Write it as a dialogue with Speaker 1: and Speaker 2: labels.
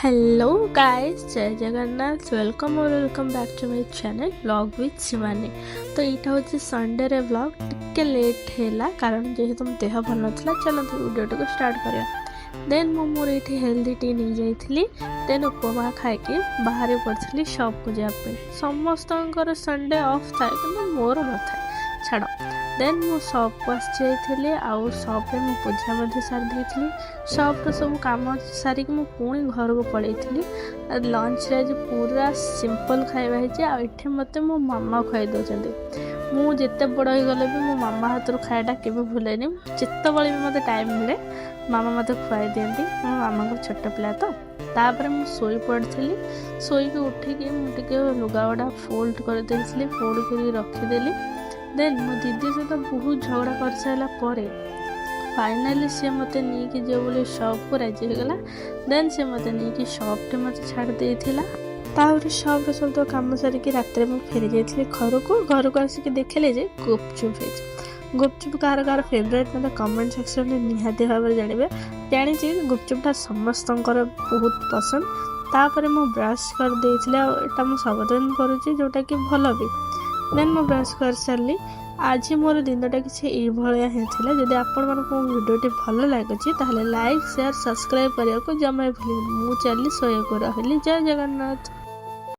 Speaker 1: Hello guys, जय Jagannath. Welcome और welcome back to my channel vlog with Shivani. तो यहाँ हूँ संडे रे व्लॉग टिके लेट है कारण जेहेतु मो देह भल नाला। चलते वीडियो को स्टार्ट करिया। देन मो मोर ये हेल्दी टी नहीं जाइली। देन उपमा खाई बाहर पड़ी शॉप को जावाई। समस्त संडे ऑफ थाए कि मोर न था छाड़। देन मो शॉप को आसी आउ शॉप में पूजा सारी शॉप्र सब कम सारिक पुणी घर को पलि लंच रे आज पूरा सिंपल खाଇବା ହେଇଛି। ଆଉ ଏଠି ମୋତେ ମୋ ମାମା ଖୁଆଇ ଦେଉଛନ୍ତି। ମୁଁ ଯେତେ ବଡ଼ ହେଇଗଲେ ବି ମୋ ମାମା ହାତରୁ ଖାଇବାଟା କେବେ ଭୁଲେନି। ଯେତେବେଳେ ବି ମୋତେ ଟାଇମ୍ ମିଳେ ମାମା ମୋତେ ଖୁଆଇ ଦିଅନ୍ତି। ମୋ ମାମାଙ୍କ ଛୋଟ ପିଲା ତ। ତାପରେ ମୁଁ ଶୋଇ ପଡ଼ିଥିଲି। ଶୋଇକି ଉଠିକି ମୁଁ ଟିକେ ଲୁଗାଗୁଡ଼ା ଫୋଲ୍ଡ କରିଦେଇଥିଲି। ଫୋଲ୍ଡ କରିକି ରଖିଦେଲି। देन मो दीदी सहित बहुत झगड़ा कर सारा पर फाइनाली सी मत नहीं जो बोले शॉप को राजी होगला। देन से मत नहीं शॉप टे मत छाड़ देता। शॉप सब तो कम सारिकी रात फेरी जाइए घर को आसिक देखले जे गुपचुप है। गुपचुप कार कार फेवरेट मतलब कमेंट सेक्शन में निहाती भाव में जानवे। जानी गुपचुपटा समस्त बहुत पसंद। तापर मो ब्रश कर देता मुझे सबदिन करुँची जोटा कि भल भी। देन मो ब्रश कर सारी। आज मोर दिनटा किसी होता। जदि आपण को वीडियोटी भल लगे लाइक शेयर सब्सक्राइब करने को जमा भूल। मुझे चली शोक रही। जय जगन्नाथ।